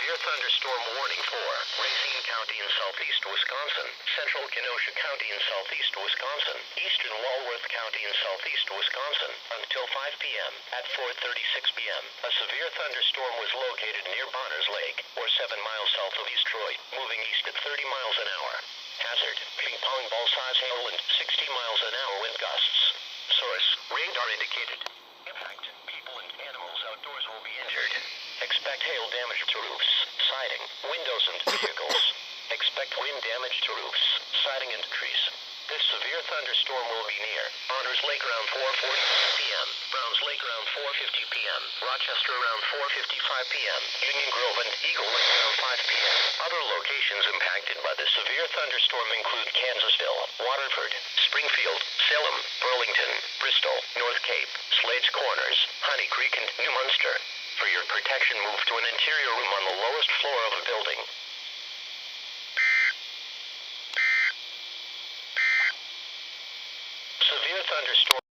severe thunderstorm warning for Racine County in southeast Wisconsin, central Kenosha County in southeast Wisconsin, eastern Walworth County in southeast Wisconsin, until 5 p.m. At 4:36 p.m., a severe thunderstorm was located near Bonners Lake, or 7 miles south of East Troy, moving east at 30 miles an hour. Hazard, ping pong ball size hail and 60 miles an hour wind gusts. Source, radar indicated. Impact, people and animals outdoors will be injured. Expect hail damage to roofs, siding, windows and vehicles. Expect wind damage to roofs, siding and trees. This severe thunderstorm will be near Bonners Lake around 4:40 p.m., Browns Lake around 4:50 p.m., Rochester around 4:55 p.m., Union Grove and Eagle Lake around 5 p.m. Other locations impacted by the severe thunderstorm include Kansasville, Waterford, Springfield, Salem, Burlington, Bristol, North Cape, Slades Corners, Honey Creek and New Munster. For your protection, move to an interior room on the lowest floor of a building. Severe thunderstorm.